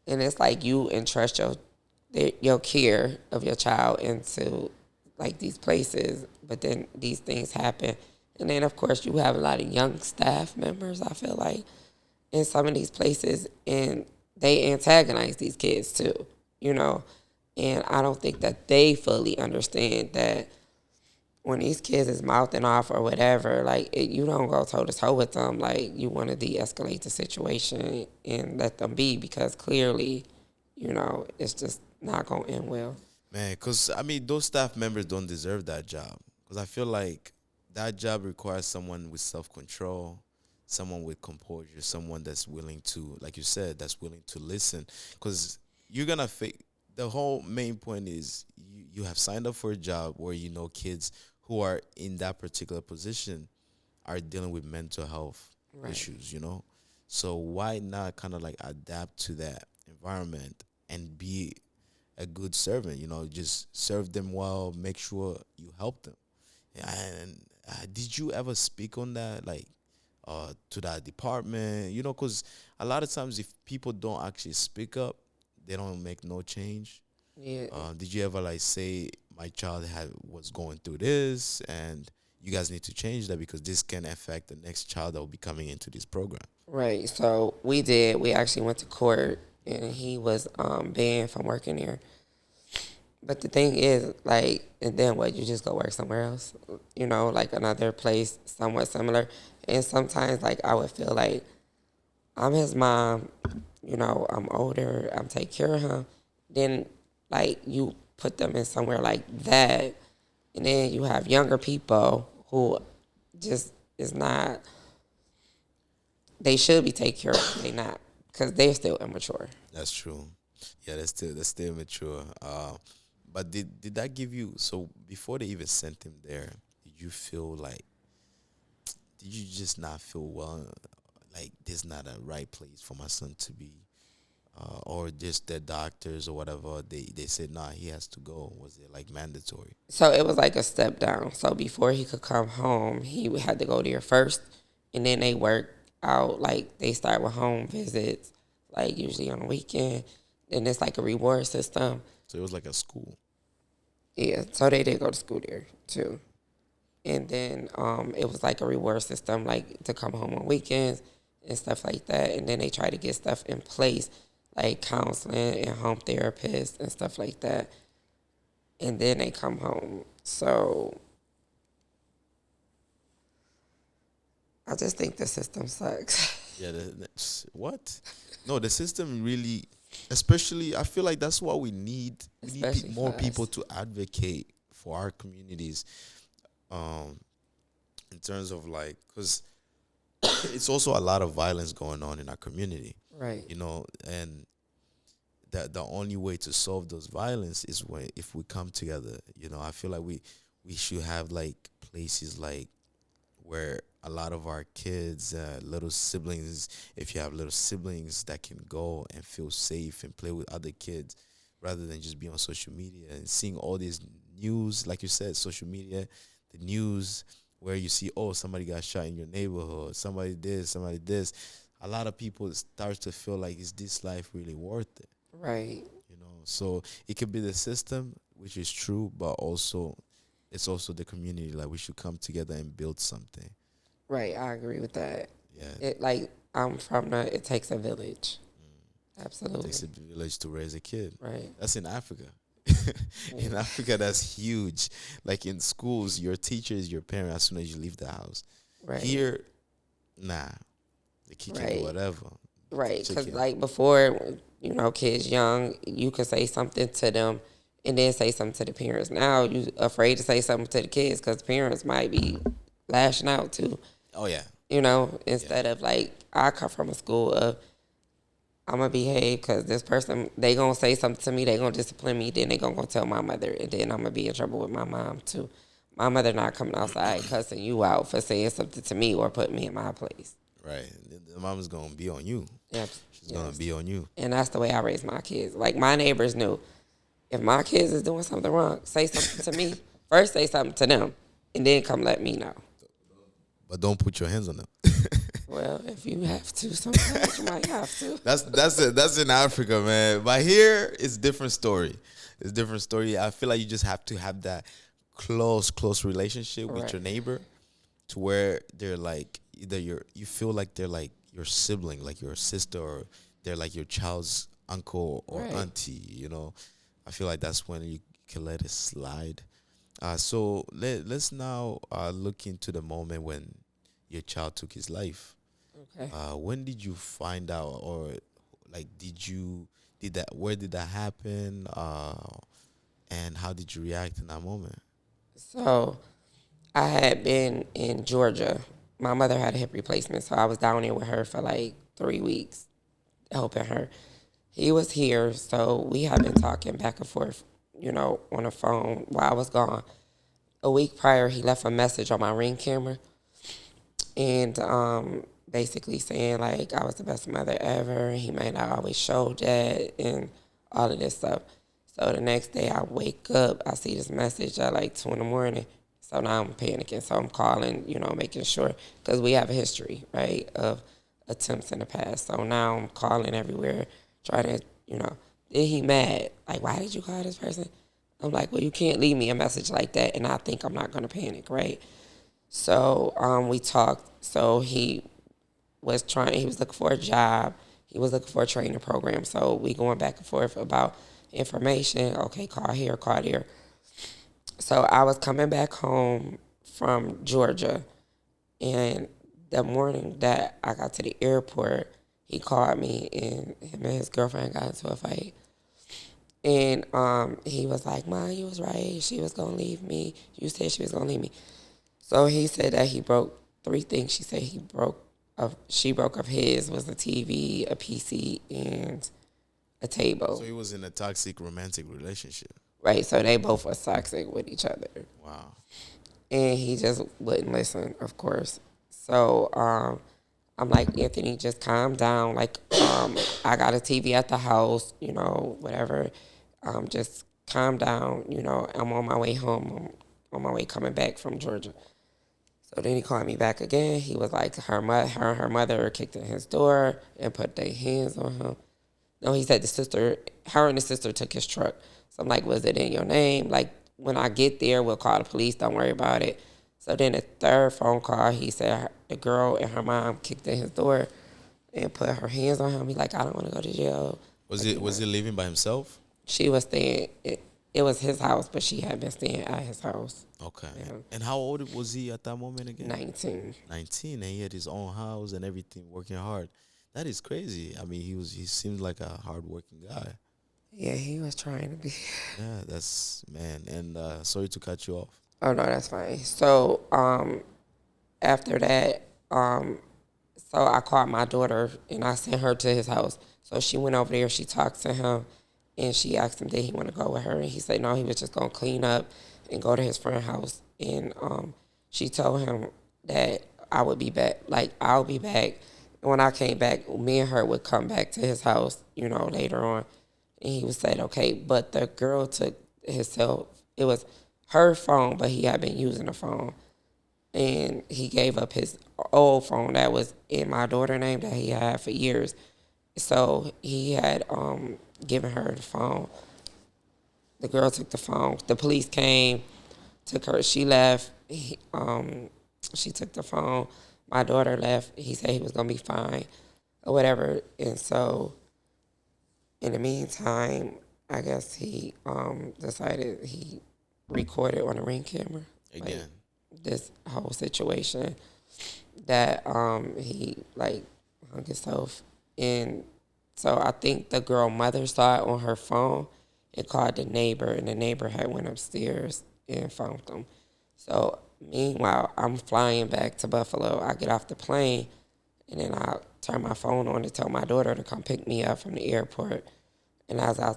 it's like you entrust your care of your child into, like, these places, but then these things happen. And then, of course, you have a lot of young staff members, I feel like, in some of these places, and they antagonize these kids too, you know. And I don't think that they fully understand that when these kids is mouthing off or whatever, like, you don't go toe to toe with them. Like, you want to de-escalate the situation and let them be, because clearly, you know, it's just not going to end well. Man, because, I mean, those staff members don't deserve that job. Because I feel like that job requires someone with self-control, someone with composure, someone that's willing to, like you said, that's willing to listen. Because you're going to the whole main point is you have signed up for a job where you know kids who are in that particular position are dealing with mental health issues, you know? So why not kind of like adapt to that environment and be a good servant, you know, just serve them well, make sure you help them. And did you ever speak on that, like, to that department? You know, because a lot of times if people don't actually speak up, they don't make no change. Yeah. Did you ever, like, say, my child was going through this, and you guys need to change that because this can affect the next child that will be coming into this program? Right. So we did. We actually went to court, and he was banned from working there. But the thing is, like, and then what? You just go work somewhere else, you know, like another place somewhat similar. And sometimes, like, I would feel like I'm his mom, you know, I'm older, I'm taking care of him. Then, like, you put them in somewhere like that, and then you have younger people who just is not, they should be taken care of, they not, because they're still immature. That's true. Yeah, that's still mature. But did that give you, so before they even sent him there, did you feel like, did you just not feel well, like this is not a right place for my son to be? Or just the doctors or whatever, they said, nah, he has to go? Was it like mandatory? So it was like a step down. So before he could come home, he had to go there first, and then they work out, like, they start with home visits, like usually on the weekend. Then it's like a reward system. So it was like a school. Yeah, so they did go to school there too. And then it was like a reward system, like to come home on weekends and stuff like that. And then they try to get stuff in place, like counseling and home therapists and stuff like that. And then they come home. So I just think the system sucks. Yeah, what? No, the system really, especially, I feel like that's what we need. We need Especially more for us. people to advocate for our communities, in terms of, like, because it's also a lot of violence going on in our community, Right. and that the only way to solve those violence is when if we come together. I feel like we should have like places like where a lot of our kids, little siblings, if you have little siblings that can go and feel safe and play with other kids rather than just be on social media and seeing all these news, like you said, social media, the news where you see, oh, somebody got shot in your neighborhood, somebody this. A lot of people start to feel like, is this life really worth it? Right. So it could be the system, which is true, but also it's also the community. Like we should come together and build something. Right. I agree with that. Yeah. It like I'm from the. It takes a village. It Absolutely. takes a village to raise a kid. Right. That's in Africa. In Africa, that's huge. Like in schools, your teacher is your parent as soon as you leave the house. Right. Here, nah. The kid can do whatever. Right. Because like before, kids young, you could say something to them and then say something to the parents. Now you afraid to say something to the kids because the parents might be lashing out too. Oh, yeah. Instead of like, I come from a school of, I'm going to behave because this person, they going to say something to me, they going to discipline me, then they going to go tell my mother, and then I'm going to be in trouble with my mom too. My mother not coming outside cussing you out for saying something to me or putting me in my place. Right. The mama's going to be on you. Yep. She's going to be on you. And that's the way I raise my kids. Like, my neighbors knew, if my kids is doing something wrong, say something to me. First say something to them, and then come let me know. But don't put your hands on them. Well, if you have to, sometimes you might have to. That's in Africa, man. But here it's different story. It's different story. I feel like you just have to have that close relationship with your neighbor, to where they're like either you feel like they're like your sibling, like your sister, or they're like your child's uncle or auntie. I feel like that's when you can let it slide. So let's now look into the moment when your child took his life. Okay. When did you find out, or like where did that happen? And how did you react in that moment? So I had been in Georgia. My mother had a hip replacement, so I was down there with her for like 3 weeks, helping her. He was here, so we had been talking back and forth, on the phone while I was gone. A week prior, he left a message on my Ring camera, and basically saying like I was the best mother ever. He may not always show that and all of this stuff. So the next day I wake up, I see this message at like 2 a.m. So now I'm panicking. So I'm calling, making sure, because we have a history, right, of attempts in the past. So now I'm calling everywhere, trying to, then he mad. Like, why did you call this person? I'm like, well, you can't leave me a message like that, and I think I'm not going to panic, right? So we talked. So he was looking for a job. He was looking for a training program. So we going back and forth about information. Okay, call here, call there. So I was coming back home from Georgia, and the morning that I got to the airport, he called me, and him and his girlfriend got into a fight. And he was like, "Mom, you was right. She was going to leave me. You said she was going to leave me." So he said that he broke 3 things. She said she broke of his was a TV, a PC, and a table. So he was in a toxic romantic relationship. Right, so they both were toxic with each other. Wow. And he just wouldn't listen, of course. So I'm like, Anthony, just calm down. Like, I got a TV at the house, whatever. Just calm down. I'm on my way home. I'm on my way coming back from Georgia. So then he called me back again. He was like, her mother kicked in his door and put their hands on him. No, he said her and the sister took his truck. So I'm like, was it in your name? Like, when I get there, we'll call the police. Don't worry about it. So then the third phone call, he said the girl and her mom kicked in his door and put her hands on him. He's like, I don't want to go to jail. Was he living by himself? She was staying. It was his house, but she had been staying at his house. Okay. Yeah. And how old was he at that moment again? 19. 19, and he had his own house and everything, working hard. That is crazy. I mean, he seemed like a hardworking guy. Yeah, he was trying to be. Yeah, that's, man. And sorry to cut you off. Oh, no, that's fine. So after that, So I called my daughter and I sent her to his house. So she went over there, she talked to him, and she asked him did he want to go with her, and he said no, he was just gonna clean up and go to his friend's house. And she told him that I would be back, like I'll be back. And when I came back, me and her would come back to his house, you know, later on. And he would say, okay, but the girl took his cell. It was her phone, but he had been using the phone. And he gave up his old phone that was in my daughter's name that he had for years. So he had given her the phone. The girl took the phone. The police came, took her. She left. She took the phone. My daughter left. He said he was going to be fine or whatever. And so in the meantime, I guess he decided he recorded on a Ring camera. Again. Like, this whole situation that he like hung himself. And so I think the girl mother saw it on her phone and called the neighbor, and the neighbor had went upstairs and found them. So meanwhile, I'm flying back to Buffalo. I get off the plane, and then I turn my phone on to tell my daughter to come pick me up from the airport. And as I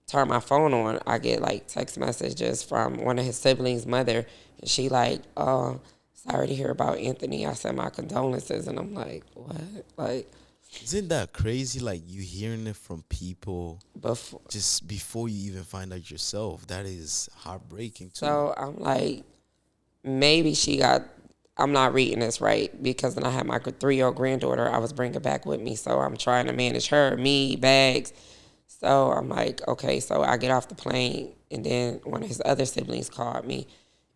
turn my phone on, I get like text messages from one of his siblings' mother, and she like, "Oh, sorry to hear about Anthony. I sent my condolences." And I'm like, "What?" Like, isn't that crazy? Like you hearing it from people before. just before you even find out yourself. That is heartbreaking too. So I'm like, maybe she got. I'm not reading this right, because when I had my 3-year-old granddaughter, I was bringing back with me. So I'm trying to manage her, me, bags. So I'm like, okay. So I get off the plane, and then one of his other siblings called me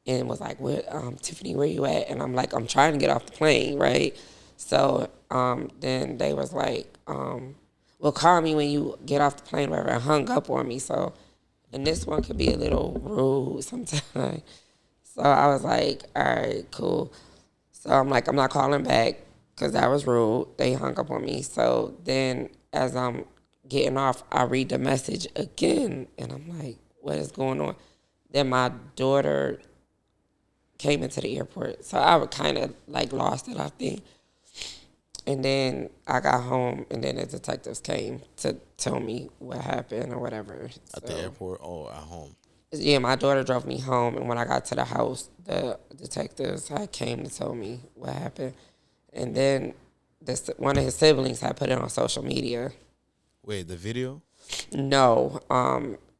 and was like, "Where, Tiffany, where you at?" And I'm like, "I'm trying to get off the plane, right?" So then they was like, "Well, call me when you get off the plane," whatever, and hung up on me. So, and this one could be a little rude sometimes. So I was like, all right, cool. So I'm like, I'm not calling back because that was rude. They hung up on me. So then as I'm getting off, I read the message again, and I'm like, what is going on? Then my daughter came into the airport. So I would kind of like lost it, I think. And then I got home, and then the detectives came to tell me what happened or whatever. At the airport or at home? Yeah, my daughter drove me home, and when I got to the house, the detectives had came to tell me what happened. And then one of his siblings had put it on social media. Wait, the video? No,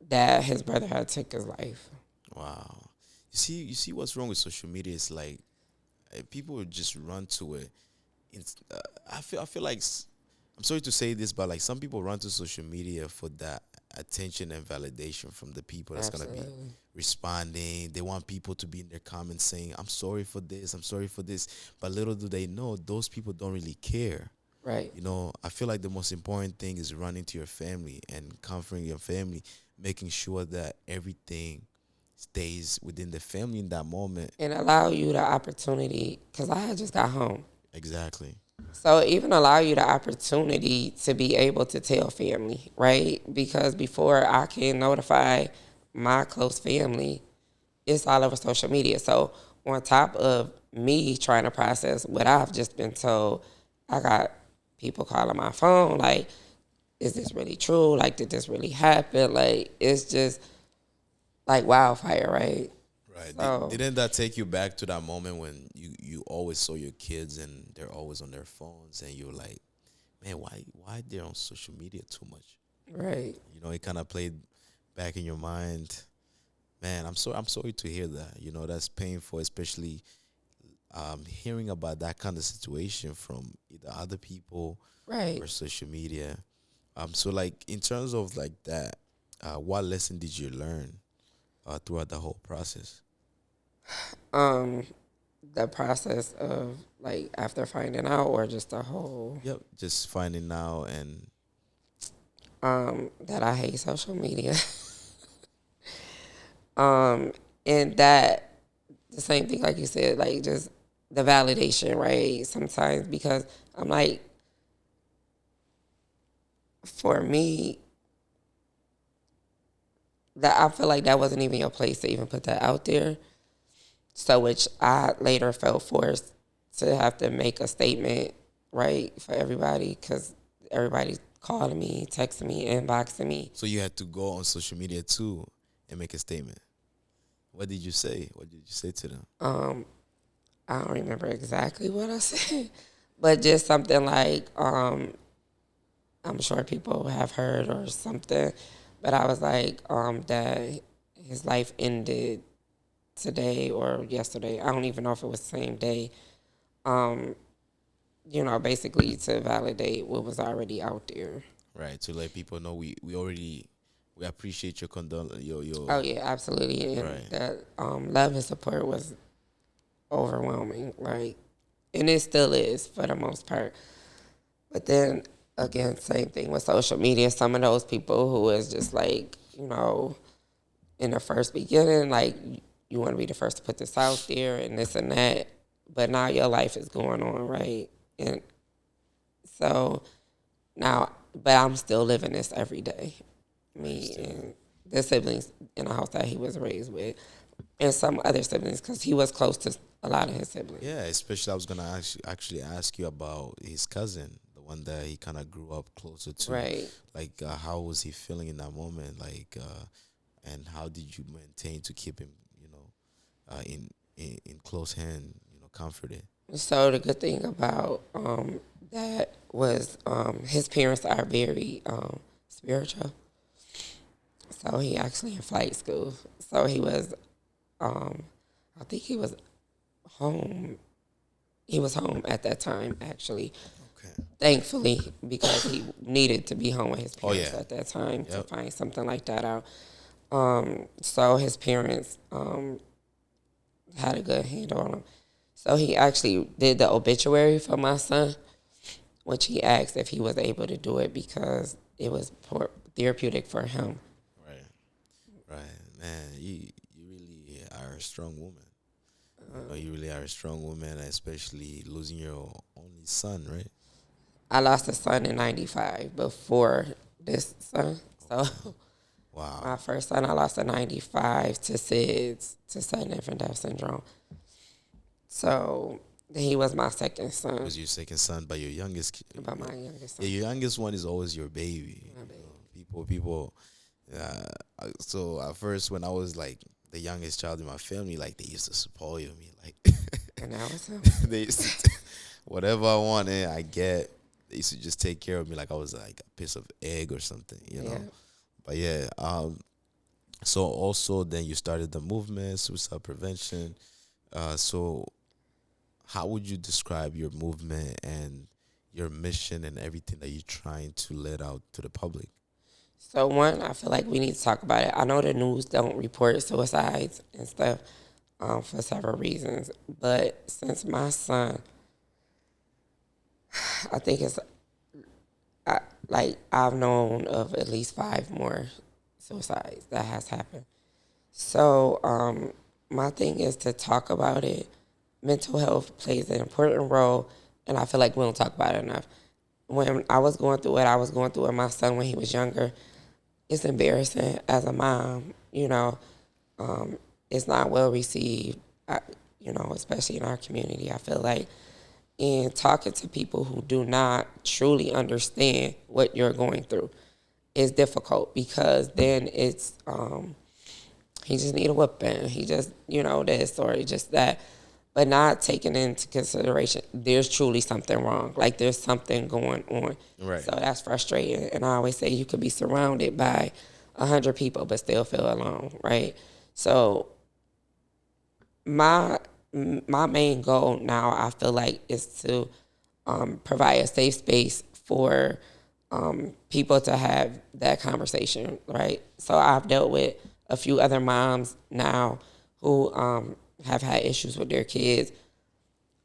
that his brother had took his life. Wow. You see what's wrong with social media? It's like people would just run to it. I feel like I'm sorry to say this, but like some people run to social media for that attention and validation from the people that's gonna be responding. They want people to be in their comments saying, "I'm sorry for this, I'm sorry for this," but little do they know those people don't really care. Right. You know, I feel like the most important thing is running to your family and comforting your family, making sure that everything stays within the family in that moment. And allow you the opportunity, because I had just got home. Exactly. So even allow you the opportunity to be able to tell family, right? Because before I can notify my close family, it's all over social media. So on top of me trying to process what I've just been told, I got people calling my phone like, is this really true? Like, did this really happen? Like, it's just like wildfire, right? Right. So, Didn't that take you back to that moment when you always saw your kids and they're always on their phones and you're like, man, why they're on social media too much? right. You know, it kind of played back in your mind. Man, I'm sorry to hear that. You know, that's painful, especially hearing about that kind of situation from either other people Right. or social media. So like in terms of like that, what lesson did you learn throughout the whole process? The process of like after finding out, or just the whole Yep, just finding out and that I hate social media. And that the same thing like you said, like just the validation, right? Sometimes because I'm like, for me, that I feel like that wasn't even your place to even put that out there. So which I later felt forced to have to make a statement right, for everybody, because everybody's calling me, texting me, inboxing me. So you had to go on social media too and make a statement. What did you say? What did you say to them? I don't remember exactly what I said, but just something like, I'm sure people have heard or something, but I was like, that his life ended today or yesterday. I don't even know if it was the same day. Basically to validate what was already out there. Right, to let people know we appreciate your Oh yeah, absolutely. And right. that love and support was overwhelming. Like, and it still is for the most part. But then again, same thing with social media. Some of those people who is just like, in the first beginning, like you want to be the first to put this out there and this and that. But now your life is going on, right? And so now, but I'm still living this every day. Me and the siblings in the house that he was raised with, and some other siblings, because he was close to a lot of his siblings. Yeah, especially I was gonna actually ask you about his cousin, the one that he kind of grew up closer to. Right. Like, how was he feeling in that moment? Like, and how did you maintain to keep him, in close hand, comforted? So the good thing about that was his parents are very spiritual. So he actually in flight school. So he was, I think he was home. He was home at that time, actually. Okay. Thankfully, because he needed to be home with his parents yeah. at that time to Yep. find something like that out. So his parents had a good handle on him. So he actually did the obituary for my son, which he asked if he was able to do it because it was therapeutic for him. Right. Right. Man, you really are a strong woman. You really are a strong woman, especially losing your only son, right? I lost a son in '95 before this son. So Wow. my first son I lost in '95 to SIDS, to sudden infant death syndrome. So he was my second son. Was your second son, but your youngest? About my youngest son. Yeah, your youngest one is always your baby. My baby. People. So at first, when I was like the youngest child in my family, like they used to spoil me, like And that was him. they used to whatever I wanted, I get. They used to just take care of me like I was like a piece of egg or something, Yeah. But yeah, so also then you started the movement, suicide prevention. So how would you describe your movement and your mission and everything that you're trying to let out to the public? So one, I feel like we need to talk about it. I know the news don't report suicides and stuff for several reasons, but since my son, I think I've known of at least 5 more suicides that has happened. So my thing is to talk about it. Mental health plays an important role, and I feel like we don't talk about it enough. When I was going through what I was going through with my son when he was younger, it's embarrassing as a mom, it's not well received, especially in our community, I feel like. And talking to people who do not truly understand what you're going through is difficult because then it's, he just need a whooping. He just, this or just that. But not taking into consideration, there's truly something wrong. Like there's something going on. Right. So that's frustrating. And I always say you could be surrounded by 100 people but still feel alone, right? So my main goal now, I feel like, is to provide a safe space for people to have that conversation, right? So I've dealt with a few other moms now who have had issues with their kids,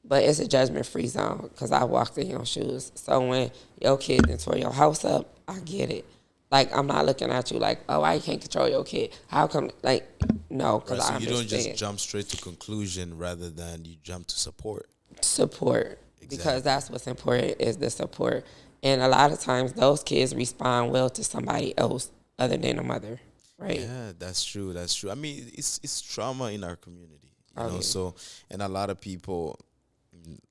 but it's a judgment-free zone because I walked in your shoes. So when your kid then tore your house up, I get it. Like, I'm not looking at you like, oh, I can't control your kid. How come? Like, no, because Right, so I you understand. don't just jump straight to conclusion rather than you jump to support. Support, Exactly. because that's what's important is the support. And a lot of times those kids respond well to somebody else other than a mother, right? Yeah, that's true. That's true. I mean, it's trauma in our community, Oh, yeah. So, and a lot of people,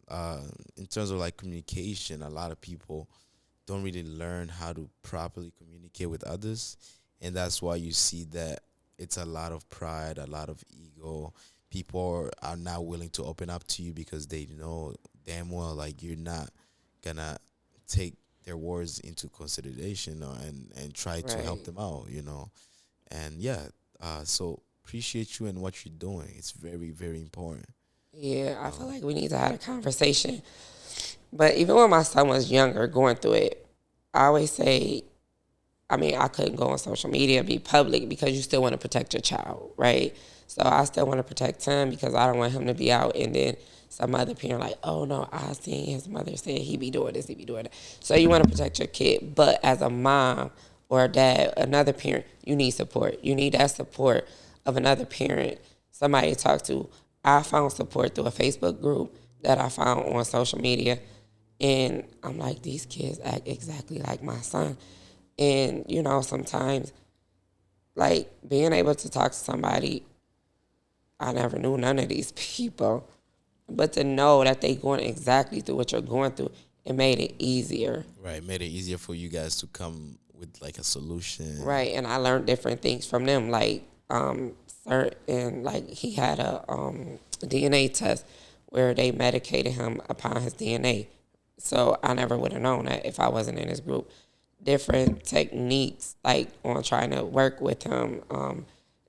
uh, in terms of like communication, a lot of people don't really learn how to properly communicate with others, and that's why you see that it's a lot of pride, a lot of ego. People are not willing to open up to you because they know damn well like you're not gonna take their words into consideration, and try to help Right. them out, and yeah, so appreciate you and what you're doing. It's very, very important. Yeah, I feel like we need to have a conversation. But even when my son was younger, going through it, I always say, I mean, I couldn't go on social media and be public because you still want to protect your child, right? So I still want to protect him because I don't want him to be out and then some other parent like, oh no, I seen his mother said he be doing this, he be doing that. So you want to protect your kid, but as a mom or a dad, another parent, you need support. You need that support of another parent, somebody to talk to. I found support through a Facebook group that I found on social media, and I'm like, these kids act exactly like my son. And, sometimes, like, being able to talk to somebody, I never knew none of these people, but to know that they going exactly through what you're going through, it made it easier. Right, made it easier for you guys to come with like a solution. Right. And I learned different things from them, like, certain, like, he had a DNA test where they medicated him upon his DNA. So I never would have known that if I wasn't in his group. Different techniques, like on trying to work with him,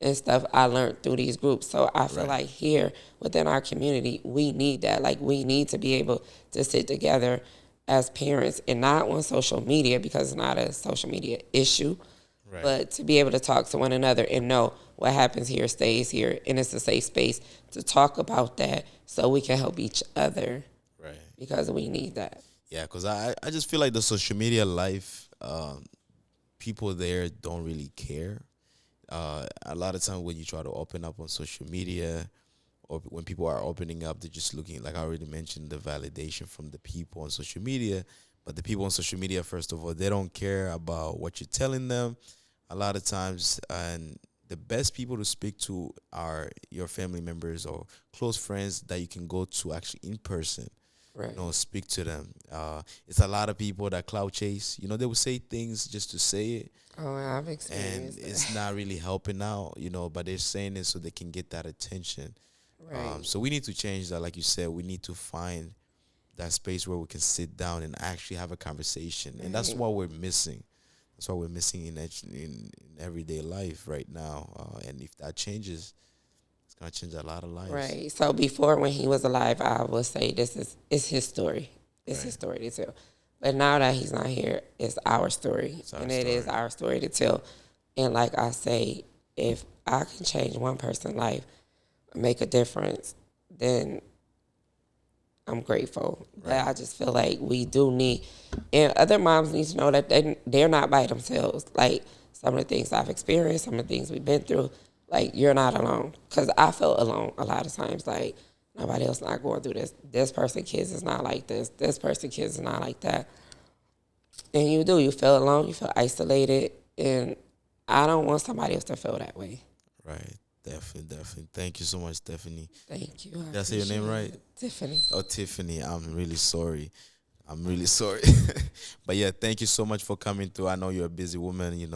and stuff I learned through these groups. So I feel Right. like here within our community, we need that. Like we need to be able to sit together as parents and not on social media because it's not a social media issue, Right. but to be able to talk to one another and know what happens here stays here. And it's a safe space to talk about that so we can help each other Right. because we need that. Yeah, because I just feel like the social media life, people there don't really care. A lot of times when you try to open up on social media, or when people are opening up, they're just looking, like I already mentioned, the validation from the people on social media. But the people on social media, first of all, they don't care about what you're telling them a lot of times. And the best people to speak to are your family members or close friends that you can go to actually in person, Right. speak to them. It's a lot of people that cloud chase. They will say things just to say it, Oh, I've and experienced it's not really helping out. But they're saying it so they can get that attention. that. Right. So we need to change that. Like you said, we need to find that space where we can sit down and actually have a conversation, and that's Right. what we're missing. That's what we're missing in everyday life right now. And if that changes, it's gonna change a lot of lives. Right. So before, when he was alive, I would say it's his story. It's his Right. story to tell. But now that he's not here, it's our story, Our and it is story. our story to tell. And like I say, if I can change one person's life, make a difference, then I'm grateful. But Right. I just feel like we do need, and other moms need to know that they're not by themselves. Like some of the things I've experienced, some of the things we've been through, like you're not alone. Because I felt alone a lot of times. Like nobody else not going through this. This person kids is not like this. This person kids is not like that. And you feel alone. You feel isolated, and I don't want somebody else to feel that way. Right. Definitely, definitely. Thank you so much, Stephanie. Thank you. Did I say your name appreciate right? it. Tiffany. Oh, Tiffany, I'm really sorry. I'm really sorry. But yeah, thank you so much for coming through. I know you're a busy woman, you're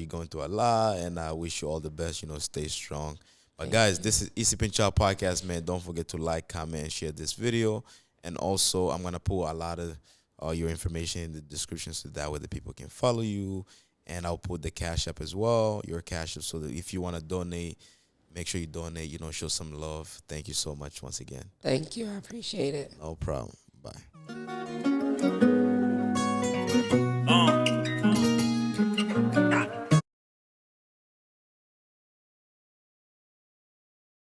going through a lot, and I wish you all the best, stay strong. But guys, this is Easy Pinchal Podcast, man. Don't forget to like, comment, and share this video. And also, I'm going to put a lot of your information in the description so that way the people can follow you. And I'll put the Cash App as well, your Cash App, so that if you want to donate, make sure you donate, show some love. Thank you so much once again. Thank you. I appreciate it. No problem. Bye.